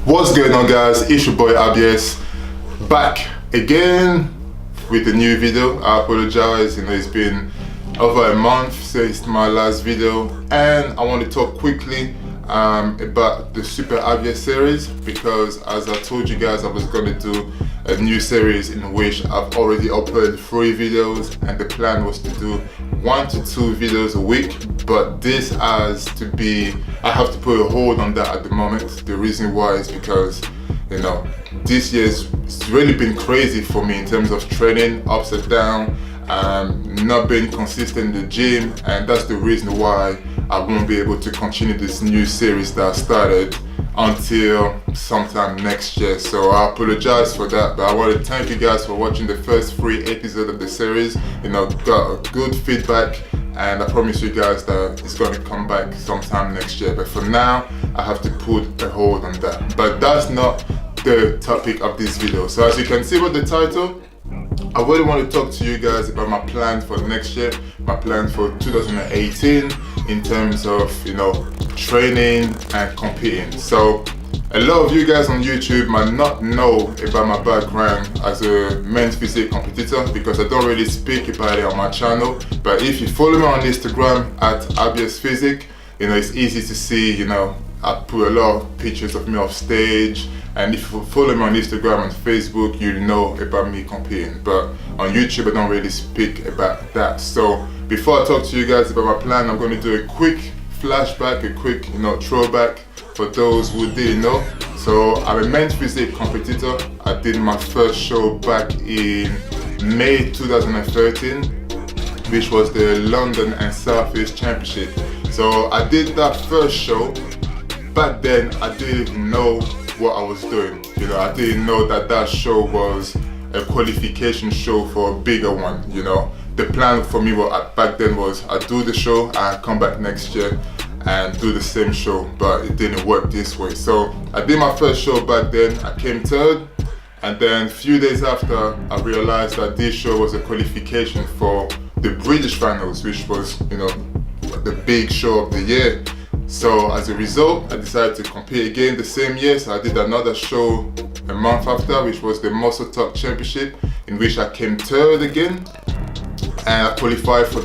What's going on, guys? It's your boy Abies, back again with a new video. I apologize, it's been over a month since my last video, and I want to talk quickly about the Super Abies series, because as I told you guys, I was going to do a new series in which I've already uploaded 3 videos, and the plan was to do 1 to 2 videos a week, but this has to be, I have to put a hold on that at the moment. The reason why is because this year's it's really been crazy for me in terms of training, ups and downs, not being consistent in the gym, and that's the reason why I won't be able to continue this new series that I started until sometime next year. So I apologize for that, but I want to thank you guys for watching the first 3 episodes of the series. Got a good feedback, and I promise you guys that it's going to come back sometime next year. But for now, I have to put a hold on that. But that's not the topic of this video. So as you can see with the title, I really want to talk to you guys about my plans for next year, my plans for 2018 in terms of training and competing. So a lot of you guys on YouTube might not know about my background as a men's physique competitor, because I don't really speak about it on my channel. But if you follow me on Instagram at Abies Physique, it's easy to see, I put a lot of pictures of me off stage. And if you follow me on Instagram and Facebook, you know about me competing. But on YouTube, I don't really speak about that. So before I talk to you guys about my plan, I'm going to do a quick flashback, a quick throwback for those who didn't know. So I'm a men's physique competitor. I did my first show back in May 2013, which was the London and South East Championship. So I did that first show. Back then, I didn't even know what I was doing. I didn't know that show was a qualification show for a bigger one. The plan for me back then was I do the show and come back next year and do the same show, but it didn't work this way. So I did my first show back then. I came 3rd, and then a few days after, I realized that this show was a qualification for the British finals, which was the big show of the year. So as a result, I decided to compete again the same year. So I did another show a month after, which was the Muscle Talk Championship, in which I came 3rd again, and I qualified for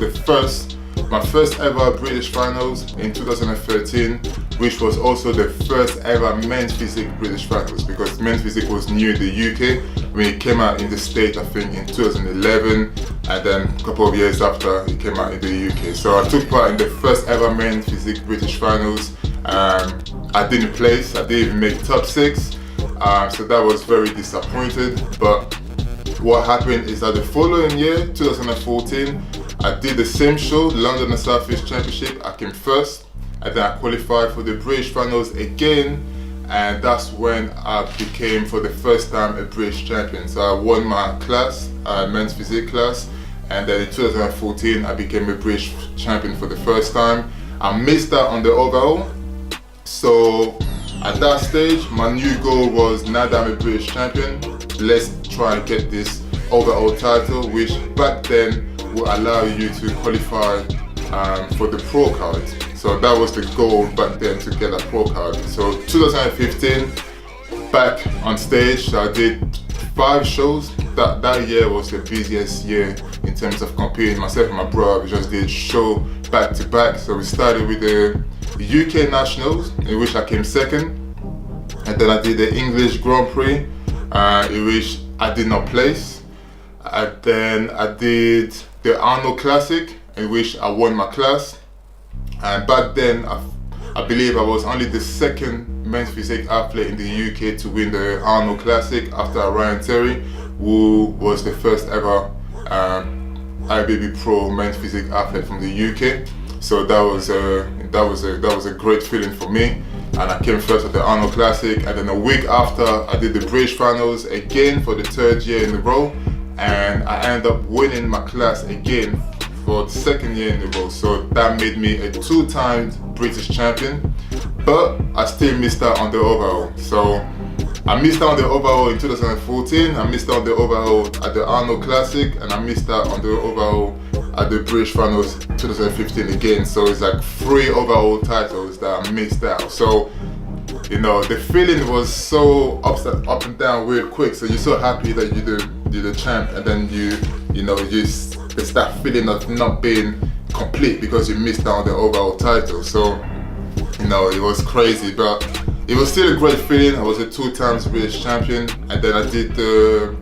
my first ever British finals in 2013, which was also the first ever men's physique British finals, because men's physique was new in the UK when it came out in the States, I think in 2011, and then a couple of years after it came out in the UK. So I took part in the first ever men's physique British finals. I didn't place, I didn't even make top 6, so that was very disappointed. But what happened is that the following year, 2014, I did the same show, London and South East Championship. I came 1st, and then I qualified for the British finals again, and that's when I became for the first time a British champion. So I won my class, men's physique class, and then in 2014 I became a British champion for the first time. I missed out on the overall, so at that stage my new goal was, now that I'm a British champion, let's try and get this overall title, which back then will allow you to qualify for the pro card. So that was the goal back then, to get a pro card. So 2015, back on stage. So I did 5 shows. That year was the busiest year in terms of competing. Myself and my brother, we just did show back to back. So we started with the UK Nationals, in which I came 2nd, and then I did the English Grand Prix, in which I did not place. And then I did the Arnold Classic, in which I won my class. And back then, I believe I was only the 2nd men's physique athlete in the UK to win the Arnold Classic, after Ryan Terry, who was the first ever IFBB Pro men's physique athlete from the UK. So that was a great feeling for me. And I came 1st at the Arnold Classic, and then a week after, I did the British finals again for the 3rd year in a row, and I ended up winning my class again for the 2nd year in a row. So that made me a 2-time British champion, but I still missed out on the overall. So I missed out on the overall in 2014, I missed out on the overall at the Arnold Classic, and I missed out on the overall at the British finals 2015 again. So it's like 3 overall titles that I missed out. So you know, the feeling was so up and down real quick. So you're so happy that you're the champ, and then you know, there's that feeling of not being complete because you missed out on the overall title. So, you know, it was crazy, but it was still a great feeling. I was a 2 times British champion, and then I did the,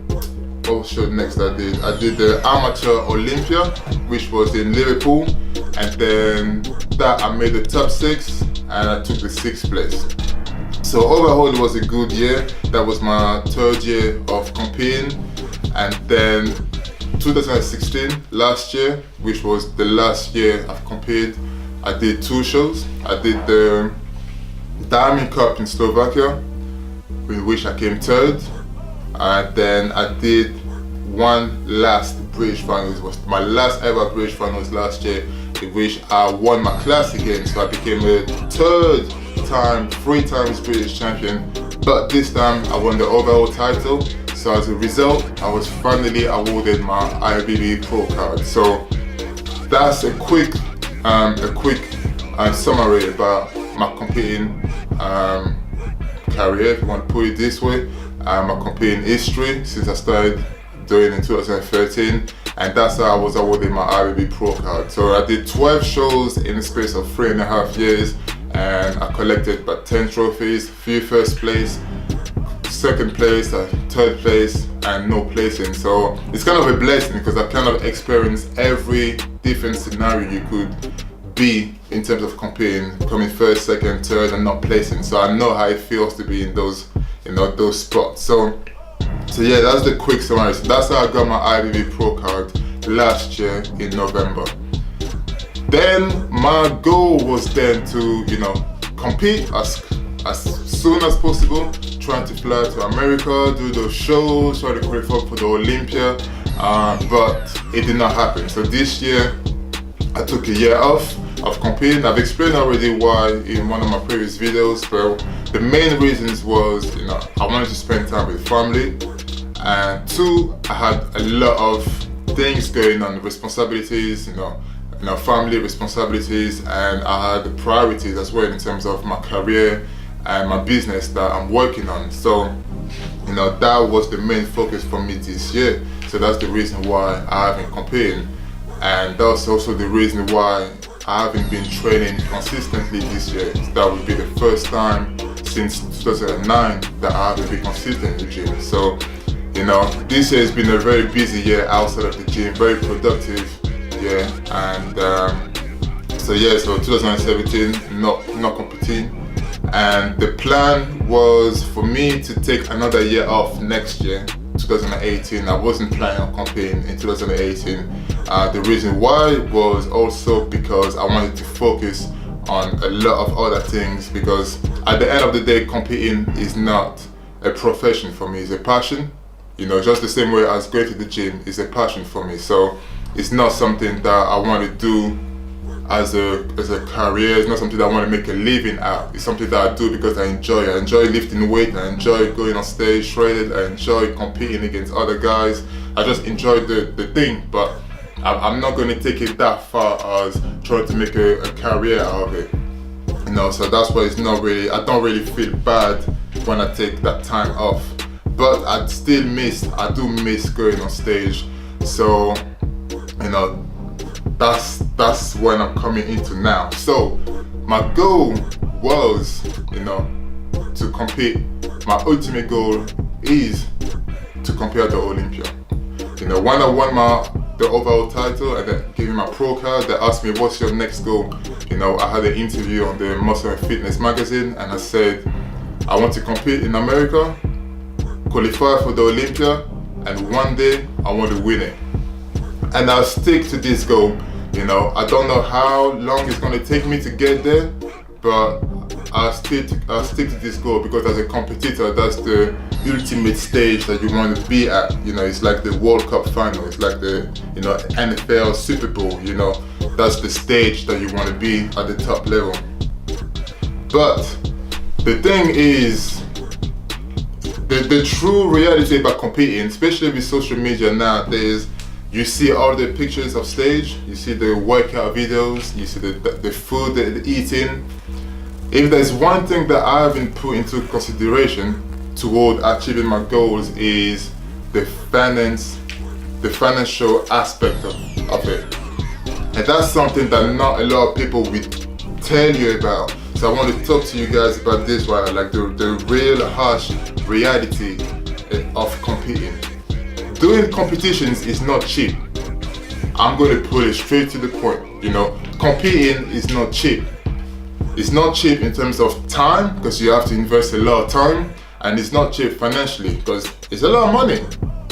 what show next I did? I did the Amateur Olympia, which was in Liverpool, and then that I made the top 6, and I took the 6th place. So overall it was a good year. That was my 3rd year of competing, and then 2016, last year, which was the last year I've competed, I did 2 shows. I did the Diamond Cup in Slovakia, in which I came 3rd, and then I did one last British finals. It was my last ever British finals last year, in which I won my class again, so I became a 3rd time, 3 times British champion, but this time I won the overall title. So as a result, I was finally awarded my IFBB Pro card. So that's a quick summary about my competing career, if you want to put it this way. My competing history since I started doing in 2013, and that's how I was awarded my IFBB Pro card. So I did 12 shows in the space of 3.5 years, and I collected about 10 trophies, few first place, 2nd place, 3rd place, and no placing. So it's kind of a blessing because I kind of experienced every different scenario you could be in terms of competing, coming 1st, 2nd, 3rd, and not placing. So I know how it feels to be in those, you know, those spots. So yeah, that's the quick summary. So that's how I got my IFBB Pro card last year in November. Then my goal was then to, you know, compete as soon as possible, trying to fly to America, do those shows, try to qualify for the Olympia, but it did not happen. So this year I took a year off of competing. I've explained already why in one of my previous videos, but the main reasons was, you know, I wanted to spend time with family, and 2, I had a lot of things going on, responsibilities, you know, family responsibilities, and I had the priorities as well in terms of my career and my business that I'm working on. So, you know, that was the main focus for me this year. So that's the reason why I haven't competed, and that's also the reason why I haven't been training consistently this year. That would be the first time since 2009 that I haven't been consistent in the gym. So, you know, this year has been a very busy year outside of the gym, very productive year, and so 2017 not competing, and the plan was for me to take another year off next year, 2018. I wasn't planning on competing in 2018. The reason why was also because I wanted to focus on a lot of other things, because at the end of the day, competing is not a profession for me, it's a passion. You know, just the same way as going to the gym is a passion for me. So it's not something that I want to do as a career. It's not something that I want to make a living at. It's something that I do because I enjoy it. I enjoy lifting weight, I enjoy going on stage shredded, I enjoy competing against other guys. I just enjoy the thing, but I'm not going to take it that far as trying to make a career out of it. You know, so that's why it's not really, I don't really feel bad when I take that time off. But I do miss going on stage. So, you know, that's when I'm coming into now. So my goal was, you know, to compete. My ultimate goal is to compete at the Olympia. You know, when I won the overall title and then gave me my pro card, they asked me, what's your next goal? You know, I had an interview on the Muscle and Fitness magazine, and I said, I want to compete in America, qualify for the Olympia, and one day I want to win it. And I'll stick to this goal. You know, I don't know how long it's going to take me to get there, but I'll stick to this goal, because as a competitor, that's the ultimate stage that you want to be at. You know, it's like the World Cup final, it's like the, you know, NFL Super Bowl. You know, that's the stage that you want to be at the top level. But the thing is, the true reality about competing, especially with social media nowadays, you see all the pictures of stage, you see the workout videos, you see the food that they're eating, If there's one thing that I haven't put into consideration toward achieving my goals is the financial aspect of it. And that's something that not a lot of people will tell you about. So I want to talk to you guys about this one, like the real harsh reality of competing. Doing competitions is not cheap. I'm going to put it straight to the point. Competing is not cheap. It's not cheap in terms of time, because you have to invest a lot of time, and it's not cheap financially because it's a lot of money.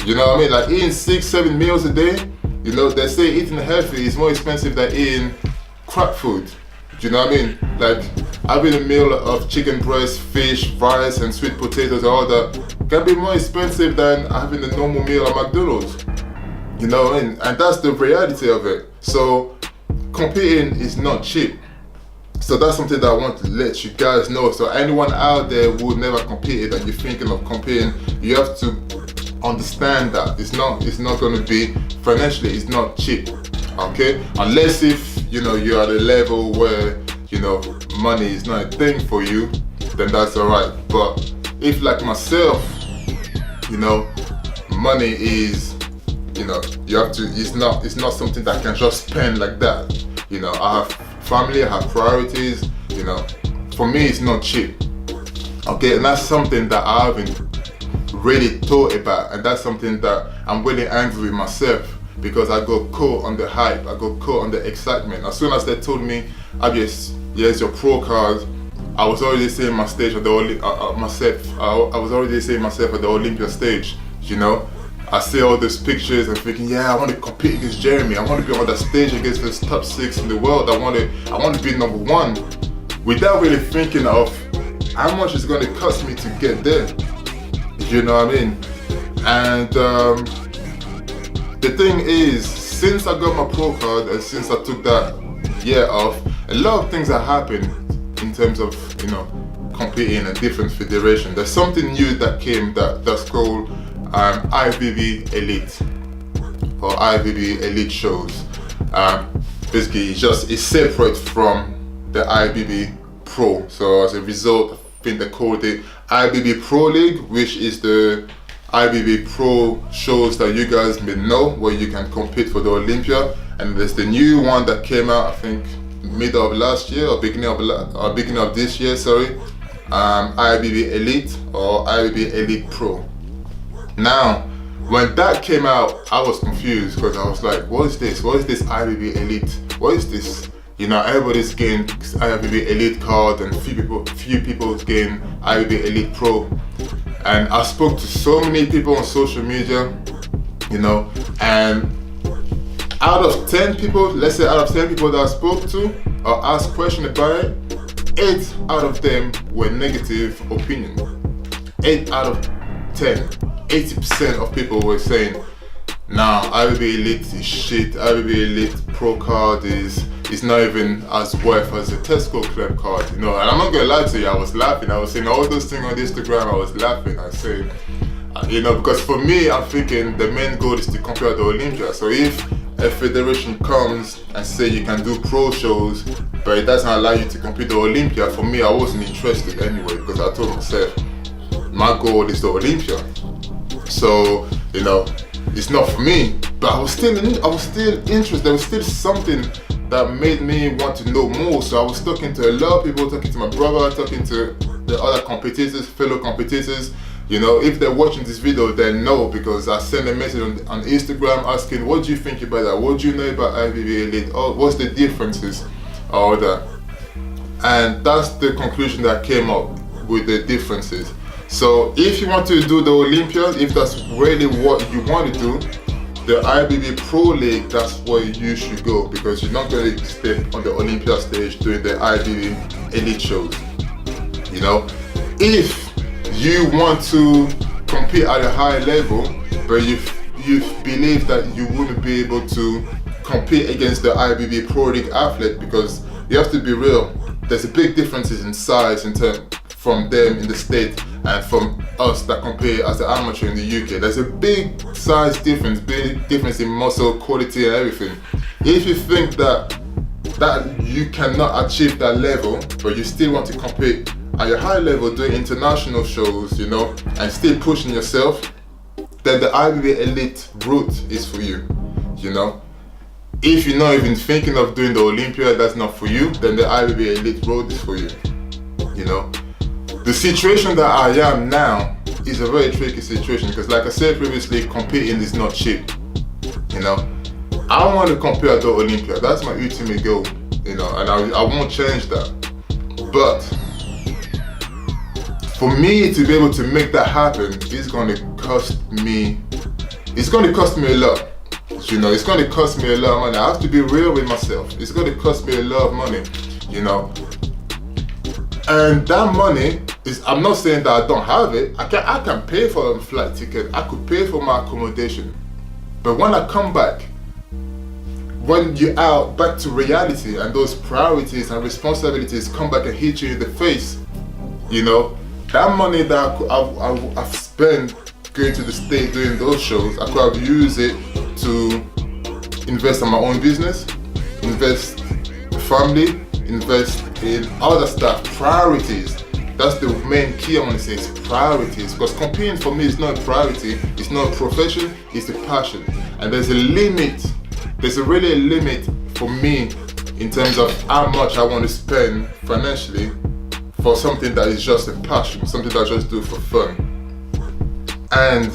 You know what I mean? Like eating 6-7 meals a day, they say eating healthy is more expensive than eating crap food. Do you know what I mean? Like having a meal of chicken breast, fish, rice and sweet potatoes and all that can be more expensive than having a normal meal at McDonald's. You know what I mean? And that's the reality of it. So competing is not cheap. So that's something that I want to let you guys know. So anyone out there who never competed and you're thinking of competing, you have to understand that it's not going to be financially, it's not cheap. Okay, unless if you're at a level where money is not a thing for you, then that's alright. But if like myself, money is you have to, it's not something that I can just spend like that. I have family, I have priorities. For me it's not cheap. Okay, and that's something that I haven't really thought about, and that's something that I'm really angry with myself, because I got caught on the hype, I got caught on the excitement. As soon as they told me, Abies, here's your pro card, I was already seeing my stage at the I was already seeing myself at the Olympia stage. I see all these pictures and thinking, yeah, I want to compete against Jeremy. I want to be on that stage against this top 6 in the world. I want to be number 1, without really thinking of how much it's going to cost me to get there. You know what I mean? And the thing is, since I got my pro card and since I took that year off, a lot of things have happened in terms of competing in a different federation. There's something new that came that's called IFBB Elite or IFBB Elite shows. Basically it's separate from the IFBB Pro. So as a result, I think they called it IFBB Pro League, which is the IFBB Pro shows that you guys may know, where you can compete for the Olympia. And there's the new one that came out, I think middle of last year or beginning of this year, sorry. IFBB Elite or IFBB Elite Pro. Now, when that came out, I was confused, because I was like, what is this? What is this IFBB Elite? What is this? Everybody's getting IFBB Elite card, and few people getting IFBB Elite Pro. And I spoke to so many people on social media, and out of 10 people, let's say out of 10 people that I spoke to or asked questions about it, 8 out of them were negative opinion. 8 out of 10. 80% of people were saying, nah, IFBB Elite is shit, IFBB Elite Pro card is not even as worth as the Tesco Club card, And I'm not gonna lie to you, I was laughing. I was saying all those things on Instagram, I was laughing. I said, because for me, I'm thinking the main goal is to compete at the Olympia. So if a federation comes and say you can do pro shows, but it doesn't allow you to compete at the Olympia, for me, I wasn't interested anyway, because I told myself, my goal is the Olympia. So, it's not for me, but I was still interested. There was still something that made me want to know more. So I was talking to a lot of people, talking to my brother, talking to the other competitors, fellow competitors. If they're watching this video, they know, because I sent a message on Instagram asking, what do you think about that? What do you know about IFBB Elite? Oh, what's the differences? All that. And that's the conclusion that came up with the differences. So if you want to do the Olympia, if that's really what you want to do, the IFBB Pro League, that's where you should go, because you're not going to step on the Olympia stage doing the IFBB Elite shows. If you want to compete at a high level, but you believe that you wouldn't be able to compete against the IFBB Pro League athlete, because you have to be real, there's a big differences in size from them in the States and from us that compete as an amateur in the UK. There's a big size difference, big difference in muscle quality and everything. If you think that that you cannot achieve that level, but you still want to compete at your high level, doing international shows, you know, and still pushing yourself, then the IFBB Elite route is for you, you know. If you're not even thinking of doing the Olympia, that's not for you, then the IFBB Elite road is for you, you know. The situation that I am now is a very tricky situation because, like I said previously, competing is not cheap, you know. I want to compete at the Olympia, that's my ultimate goal, you know, and I won't change that. But for me to be able to make that happen, it's going to cost me a lot. You know, it's going to cost me a lot of money. I have to be real with myself. It's going to cost me a lot of money, you know. And that money is, I'm not saying that I don't have it. I can pay for a flight ticket. I could pay for my accommodation. But when I come back, when you're out back to reality and those priorities and responsibilities come back and hit you in the face, you know, that money that I've spent going to the States doing those shows, I could have used it to invest in my own business, invest in family, invest in other stuff, priorities. That's the main key I want to say, is priorities. Because competing for me is not a priority, it's not a profession, it's a passion. And there's a limit, there's really a limit for me in terms of how much I want to spend financially for something that is just a passion, something that I just do for fun. And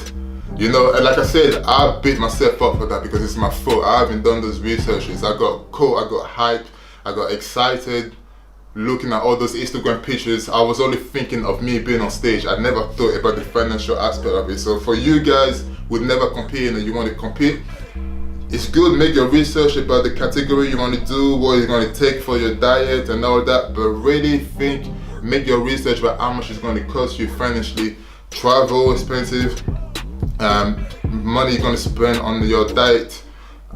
you know, like I said, I beat myself up for that because it's my fault. I haven't done those researches. I got caught, I got hyped, I got excited, looking at all those Instagram pictures. I was only thinking of me being on stage. I never thought about the financial aspect of it. So for you guys who never compete and you want to compete, it's good, make your research about the category you want to do, what you're going to take for your diet and all that, but really think, make your research about how much it's going to cost you financially. Travel expensive, money you're going to spend on your diet,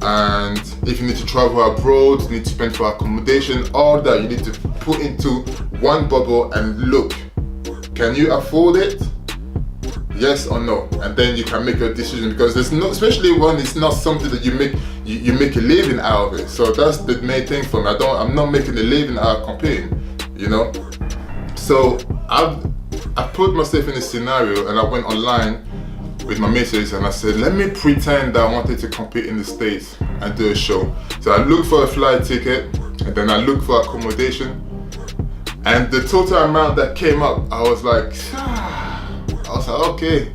and if you need to travel abroad, you need to spend for accommodation, all that you need to put into one bubble and look, can you afford it? Yes or no? And then you can make a decision, because there's no, especially when it's not something that you make a living out of it. So that's the main thing for me. I'm not making a living out of competing, you know. So I put myself in a scenario and I went online with my missus and I said, let me pretend that I wanted to compete in the States and do a show. So I looked for a flight ticket and then I looked for accommodation, and the total amount that came up, I was like, okay,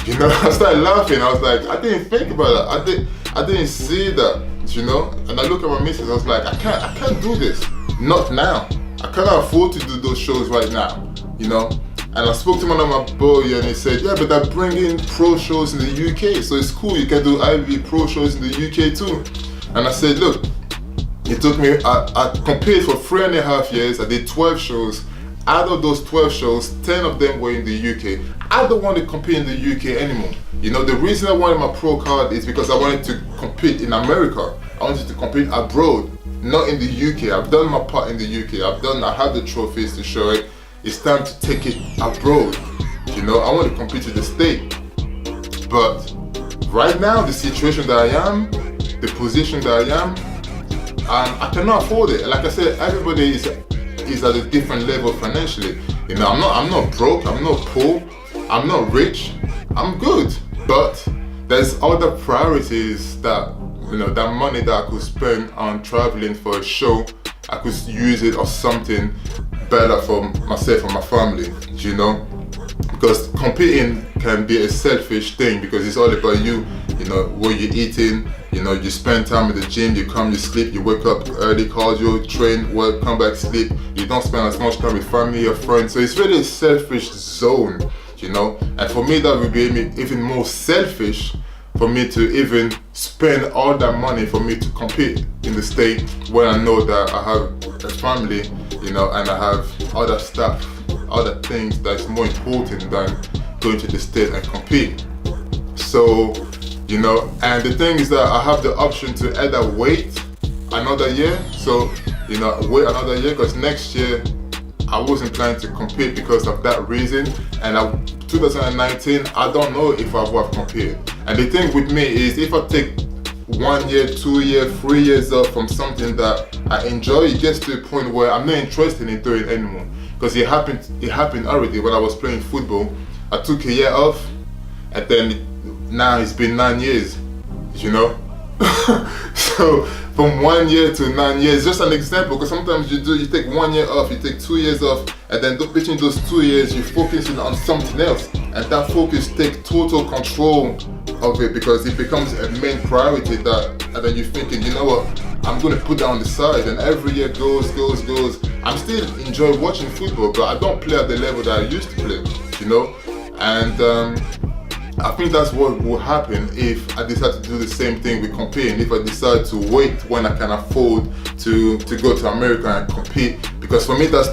you know. I started laughing. I was like, I didn't think about that. I didn't see that, you know. And I looked at my missus. I was like, I can't do this. Not now. I cannot afford to do those shows right now, you know. And I spoke to one of my boys and he said, yeah, but they're bringing pro shows in the UK, so it's cool. You can do IFBB Pro shows in the UK too. And I said, look, it took me, I competed for 3.5 years. I did 12 shows. Out of those 12 shows, 10 of them were in the UK. I don't want to compete in the UK anymore. You know, the reason I wanted my pro card is because I wanted to compete in America. I wanted to compete abroad, not in the UK. I've done my part in the UK. I have the trophies to show it. It's time to take it abroad. You know, I want to compete in the States. But right now, the situation that I am, the position that I am, I cannot afford it. Like I said, everybody is at a different level financially. You know, I'm not broke, I'm not poor, I'm not rich, I'm good. But there's other priorities that, you know, that money that I could spend on traveling for a show, I could use it or something better for myself and my family, you know. Because competing can be a selfish thing because it's all about you, you know, what you're eating, you know, you spend time at the gym, you come, you sleep, you wake up early, cardio, train, work, come back, sleep. You don't spend as much time with family or friends. So it's really a selfish zone, you know. And for me, that would be even more selfish for me to even spend all that money for me to compete in the States when I know that I have a family, you know, and I have other stuff, other things that's more important than going to the States and compete. So, you know, and the thing is that I have the option to either wait another year, so, you know, wait another year, because next year I wasn't planning to compete because of that reason. And 2019, I don't know if I will have competed. And the thing with me is, if I take 1 year, 2 years, 3 years off from something that I enjoy it. It gets to a point where I'm not interested in doing it anymore. Because it happened already when I was playing football. I took a year off, and then now it's been 9 years, you know? So from 1 year to 9 years, just an example, because sometimes you take 1 year off, you take 2 years off, and then between those 2 years you're focusing on something else, and that focus takes total control of it, because it becomes a main priority, and then you're thinking, you know what, I'm going to put that on the side, and every year goes. I'm still enjoy watching football, but I don't play at the level that I used to play, you know? And I think that's what will happen if I decide to do the same thing with competing. If I decide to wait when I can afford to go to America and compete, because for me that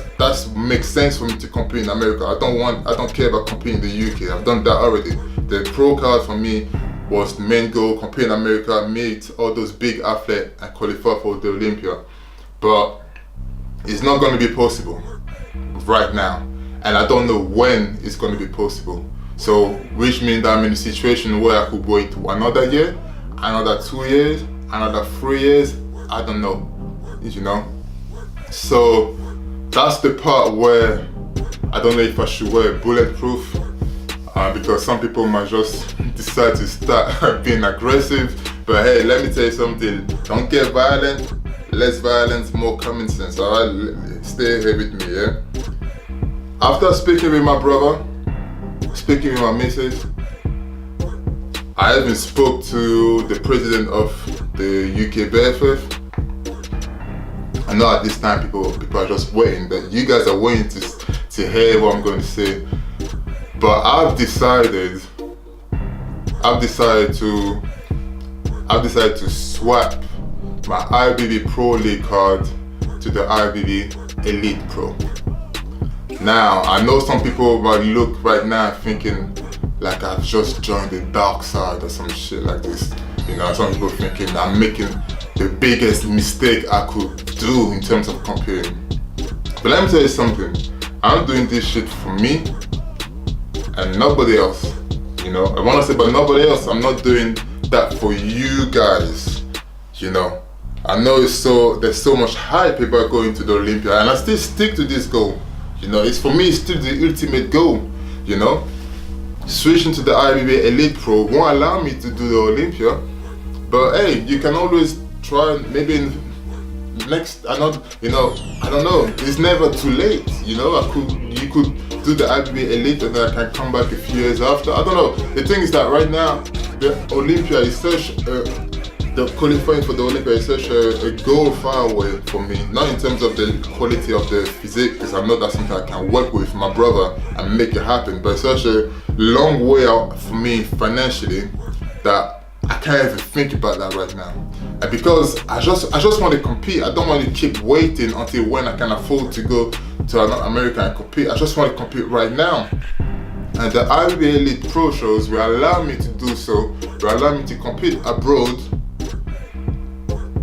makes sense for me to compete in America. I don't care about competing in the UK. I've done that already. The pro card for me was the main goal: compete in America, meet all those big athletes, and qualify for the Olympia. But it's not going to be possible right now, and I don't know when it's going to be possible. So, which means that I'm in a situation where I could wait another year, another 2 years, another 3 years, I don't know, you know? So, that's the part where I don't know if I should wear bulletproof, because some people might just decide to start being aggressive. But hey, let me tell you something, don't get violent, less violence, more common sense, alright? Stay here with me, yeah? After speaking with my brother, speaking with my missus, I even spoke to the president of the UK BFF. I know at this time people are just waiting, but you guys are waiting to hear what I'm going to say. But I've decided to swap my IFBB Pro League card to the IFBB Elite Pro. Now, I know some people might look right now thinking like I've just joined the dark side or some shit like this. You know, some people thinking I'm making the biggest mistake I could do in terms of competing. But let me tell you something, I'm doing this shit for me and nobody else. You know, and when I say but nobody else, I'm not doing that for you guys. You know, I know there's so much hype about going to the Olympia, and I still stick to this goal. You know, it's for me, it's still the ultimate goal, you know. Switching to the IFBB Elite Pro won't allow me to do the Olympia, but hey, you can always try, maybe in next, I don't know, it's never too late, you know. You could do the IFBB Elite and then I can come back a few years after, I don't know. The thing is that right now, the Olympia is such the qualifying for the Olympia is such a goal far away for me. Not in terms of the quality of the physique, because I know that's something I can work with my brother and make it happen, but it's such a long way out for me financially that I can't even think about that right now. And because I just want to compete, I don't want to keep waiting until when I can afford to go to America and compete. I just want to compete right now. And the IFBB Elite Pro shows will allow me to do so, will allow me to compete abroad,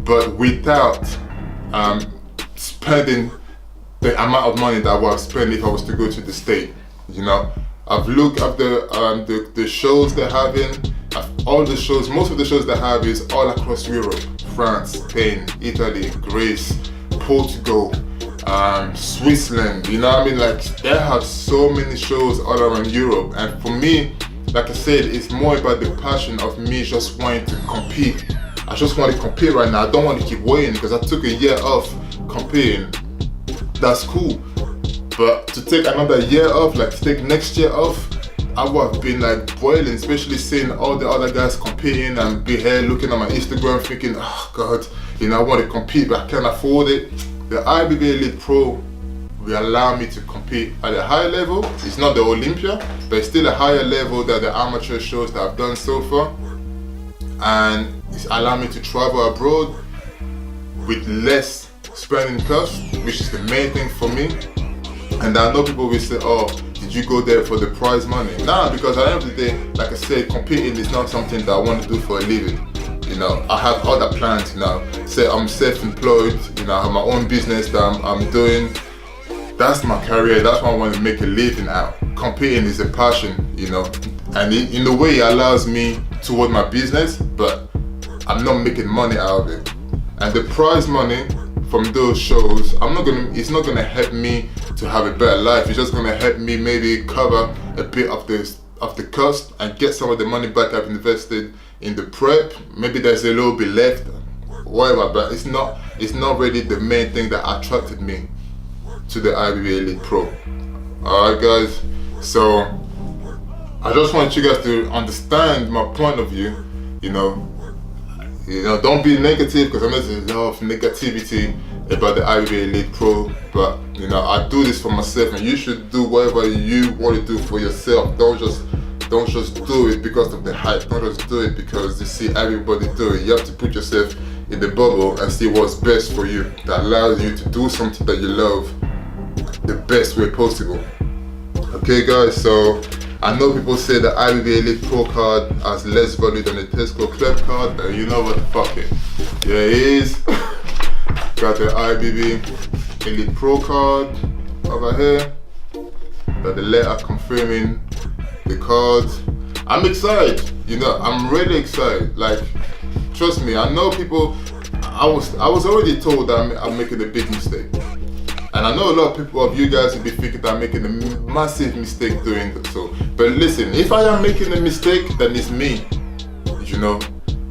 but without spending the amount of money that I would spend if I was to go to the States. You know, I've looked at the shows they're having, all the shows, most of the shows they have is all across Europe, France, Spain, Italy, Greece, Portugal, Switzerland, you know what I mean? Like, they have so many shows all around Europe, and for me, like I said, it's more about the passion of me just wanting to compete. I just want to compete right now. I don't want to keep waiting, because I took a year off competing. That's cool. But to take another year off, like to take next year off, I would have been like boiling, especially seeing all the other guys competing and be here looking at my Instagram thinking, oh God, you know, I want to compete but I can't afford it. The IFBB Elite Pro will allow me to compete at a high level. It's not the Olympia, but it's still a higher level than the amateur shows that I've done so far. And it's allowed me to travel abroad with less spending costs, which is the main thing for me. And I know people will say, oh, did you go there for the prize money? Nah, because at the end of the day, like I said, competing is not something that I want to do for a living. You know, I have other plans, you know. Say I'm self-employed, you know, I have my own business that I'm doing. That's my career, that's what I want to make a living out. Competing is a passion, you know. And in a way, it allows me toward my business, but I'm not making money out of it. And the prize money from those shows, it's not gonna help me to have a better life. It's just gonna help me maybe cover a bit of the cost and get some of the money back I've invested in the prep. Maybe there's a little bit left, whatever, but it's not really the main thing that attracted me to the IFBB Elite Pro. Alright guys, so I just want you guys to understand my point of view. You know, don't be negative, because I know there's a lot of negativity about the IFBB Elite Pro, but you know, I do this for myself, and you should do whatever you want to do for yourself. Don't just do it because of the hype. Don't just do it because you see everybody do it. You have to put yourself in the bubble and see what's best for you, that allows you to do something that you love the best way possible. Okay guys, so I know people say the IFBB Elite Pro card has less value than the Tesco Club card, but you know what, fuck it. Yeah, it is. Got the IFBB Elite Pro card over here. Got the letter confirming the card. I'm excited, you know, I'm really excited. Like, trust me, I know people, I was already told that I'm making a big mistake. And I know a lot of you guys will be thinking that I'm making a massive mistake doing so. But listen, if I am making a mistake, then it's me. You know,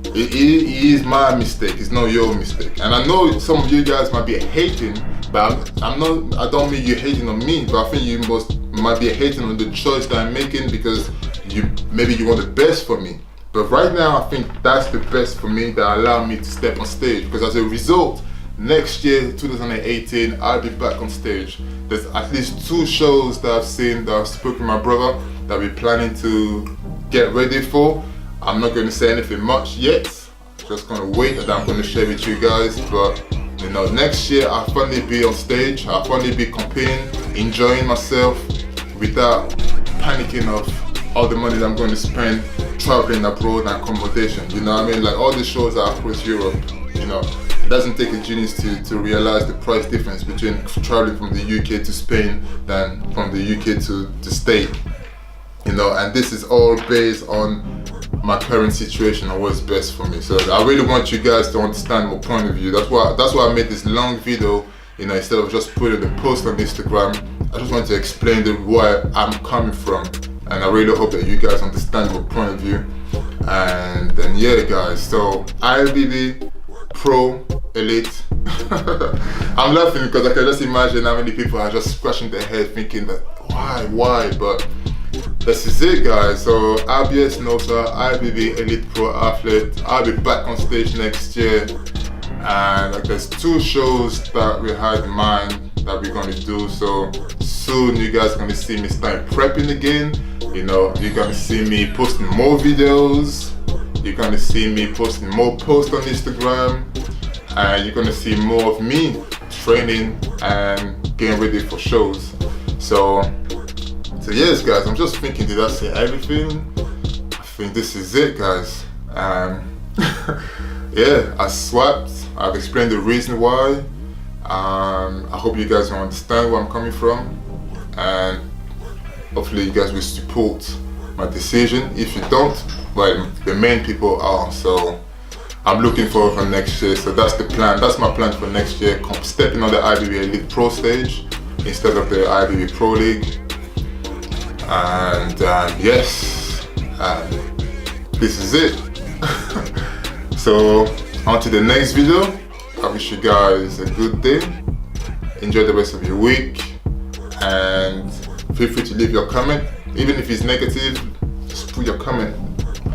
it is my mistake. It's not your mistake. And I know some of you guys might be hating, but I don't mean you hating on me, but I think you might be hating on the choice that I'm making because maybe you want the best for me. But right now, I think that's the best for me that allow me to step on stage, because as a result, next year, 2018, I'll be back on stage. There's at least 2 shows that I've seen, that I've spoken to my brother, that we're planning to get ready for. I'm not going to say anything much yet. Just going to wait, and I'm going to share with you guys. But you know, next year I'll finally be on stage. I'll finally be competing, enjoying myself without panicking of all the money that I'm going to spend traveling abroad and accommodation. You know what I mean? Like all the shows are across Europe. You know, it doesn't take a genius to realize the price difference between traveling from the UK to Spain than from the UK to the state. You know, and this is all based on my current situation and what's best for me. So I really want you guys to understand my point of view. That's why I made this long video. You know, instead of just putting the post on Instagram, I just want to explain where I'm coming from. And I really hope that you guys understand my point of view. And then yeah guys, so IFBB Pro Elite. I'm laughing because I can just imagine how many people are just scratching their head thinking that why, but this is it guys. So Abies knows IFBB Elite Pro athlete. I'll be back on stage next year, and like there's 2 shows that we had in mind that we're going to do. So soon you guys are going to see me start prepping again. You know, you're going to see me posting more videos. You're going to see me posting more posts on Instagram, and you're going to see more of me training and getting ready for shows. So yes guys, I'm just thinking, did I say everything? I think this is it guys. Yeah, I swapped. I've explained the reason why. I hope you guys will understand where I'm coming from, and hopefully you guys will support my decision. If you don't, well, the main people are. So I'm looking forward for next year. So that's the plan. That's my plan for next year. Stepping on the IFBB Elite Pro stage instead of the IFBB Pro League. And yes, this is it. So on to the next video. I wish you guys a good day. Enjoy the rest of your week, and feel free to leave your comment. Even if it's negative, just put your comment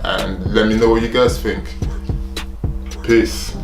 and let me know what you guys think. Peace.